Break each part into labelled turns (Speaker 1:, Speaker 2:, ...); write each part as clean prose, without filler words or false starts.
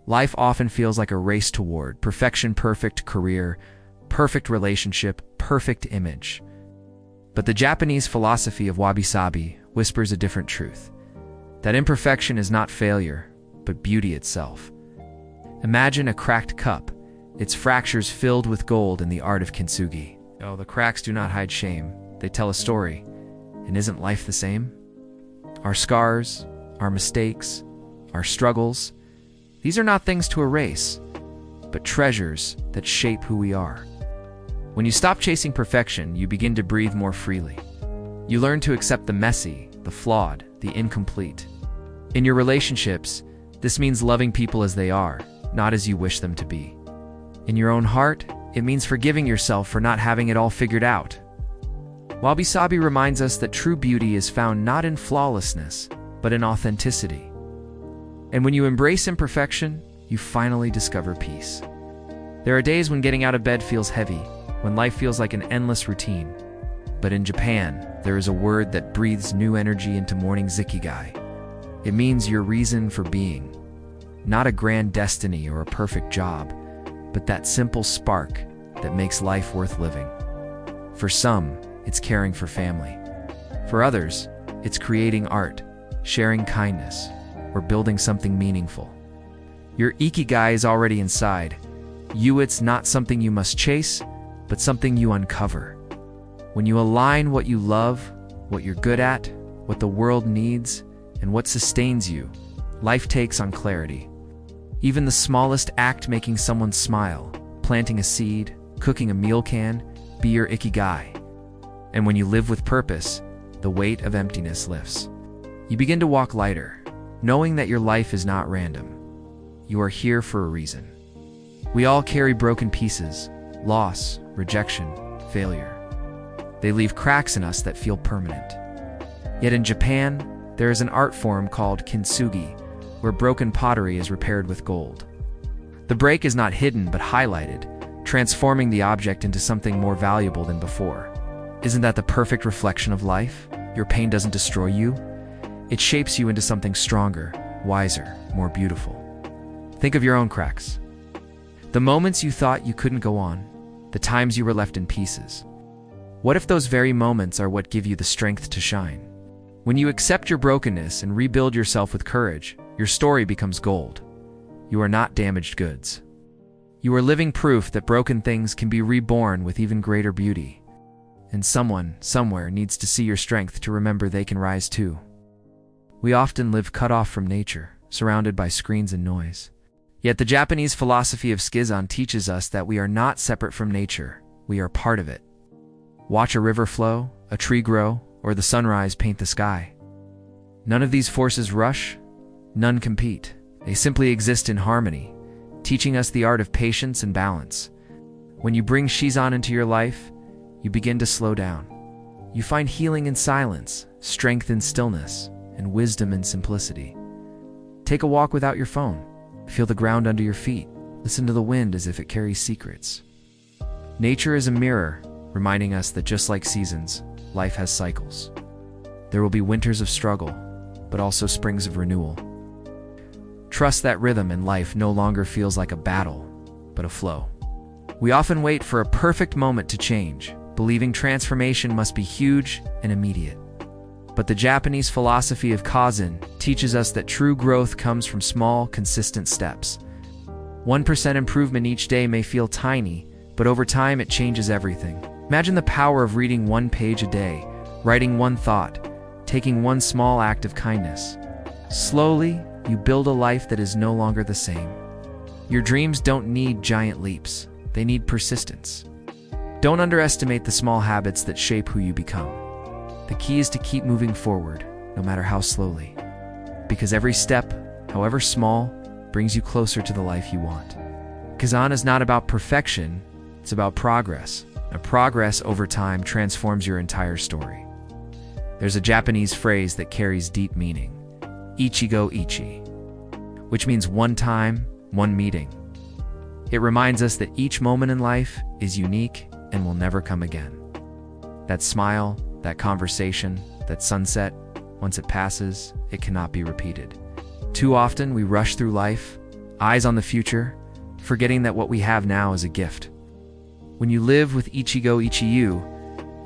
Speaker 1: Life often feels like a race toward perfection, perfect career, perfect relationship, perfect image. But the Japanese philosophy of Wabi-Sabi whispers a different truth. That imperfection is not failure, but beauty itself. Imagine a cracked cup, its fractures filled with gold in the art of Kintsugi. Oh, the cracks do not hide shame. They tell a story. And isn't life the same? Our scars, our mistakes, our struggles, these are not things to erase, but treasures that shape who we are. When you stop chasing perfection, you begin to breathe more freely. You learn to accept the messy, the flawed, the incomplete. In your relationships, this means loving people as they are, not as you wish them to be. In your own heart, it means forgiving yourself for not having it all figured out. Wabi-Sabi reminds us that true beauty is found not in flawlessness, but in authenticity. And when you embrace imperfection, you finally discover peace. There are days when getting out of bed feels heavy, when life feels like an endless routine. But in Japan, there is a word that breathes new energy into morning's Ikigai. It means your reason for being. Not a grand destiny or a perfect job, but that simple spark that makes life worth living. For some, it's caring for family. For others, it's creating art, sharing kindness, or building something meaningful. Your Ikigai is already inside. It's not something you must chase, but something you uncover. When you align what you love, what you're good at, what the world needs, and what sustains you, life takes on clarity. Even the smallest act, making someone smile, planting a seed, cooking a meal, can be your Ikigai. And when you live with purpose, the weight of emptiness lifts. You begin to walk lighter, knowing that your life is not random. You are here for a reason. We all carry broken pieces, loss, rejection, failure. They leave cracks in us that feel permanent. Yet in Japan, there is an art form called Kintsugi, where broken pottery is repaired with gold. The break is not hidden but highlighted, transforming the object into something more valuable than before. Isn't that the perfect reflection of life? Your pain doesn't destroy you. It shapes you into something stronger, wiser, more beautiful. Think of your own cracks. The moments you thought you couldn't go on, the times you were left in pieces. What if those very moments are what give you the strength to shine? When you accept your brokenness and rebuild yourself with courage, your story becomes gold. You are not damaged goods. You are living proof that broken things can be reborn with even greater beauty. And someone, somewhere, needs to see your strength to remember they can rise too. We often live cut off from nature, surrounded by screens and noise. Yet the Japanese philosophy of Shizen teaches us that we are not separate from nature, we are part of it. Watch a river flow, a tree grow, or the sunrise paint the sky. None of these forces rush, none compete. They simply exist in harmony, teaching us the art of patience and balance. When you bring Shizen into your life, you begin to slow down. You find healing in silence, strength in stillness, and wisdom in simplicity. Take a walk without your phone. Feel the ground under your feet. Listen to the wind as if it carries secrets. Nature is a mirror, reminding us that just like seasons, life has cycles. There will be winters of struggle, but also springs of renewal. Trust that rhythm in life no longer feels like a battle, but a flow. We often wait for a perfect moment to change, believing transformation must be huge and immediate. But the Japanese philosophy of Kaizen teaches us that true growth comes from small, consistent steps. 1% improvement each day may feel tiny, but over time it changes everything. Imagine the power of reading one page a day, writing one thought, taking one small act of kindness. Slowly, you build a life that is no longer the same. Your dreams don't need giant leaps, they need persistence. Don't underestimate the small habits that shape who you become. The key is to keep moving forward, no matter how slowly. Because every step, however small, brings you closer to the life you want. Kaizen is not about perfection, it's about progress. And progress over time transforms your entire story. There's a Japanese phrase that carries deep meaning, Ichi-Go Ichi-E, which means one time, one meeting. It reminds us that each moment in life is unique and will never come again. That smile, that conversation, that sunset, once it passes, it cannot be repeated. Too often we rush through life, eyes on the future, forgetting that what we have now is a gift. When you live with Ichi-Go Ichi-E,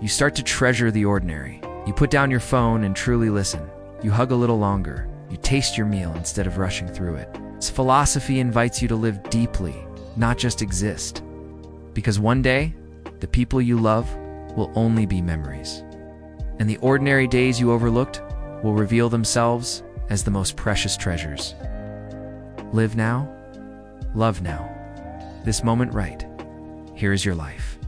Speaker 1: you start to treasure the ordinary. You put down your phone and truly listen. You hug a little longer. You taste your meal instead of rushing through it. This philosophy invites you to live deeply, not just exist. Because one day, the people you love will only be memories. And the ordinary days you overlooked will reveal themselves as the most precious treasures. Live now, love now. This moment right. Here is your life.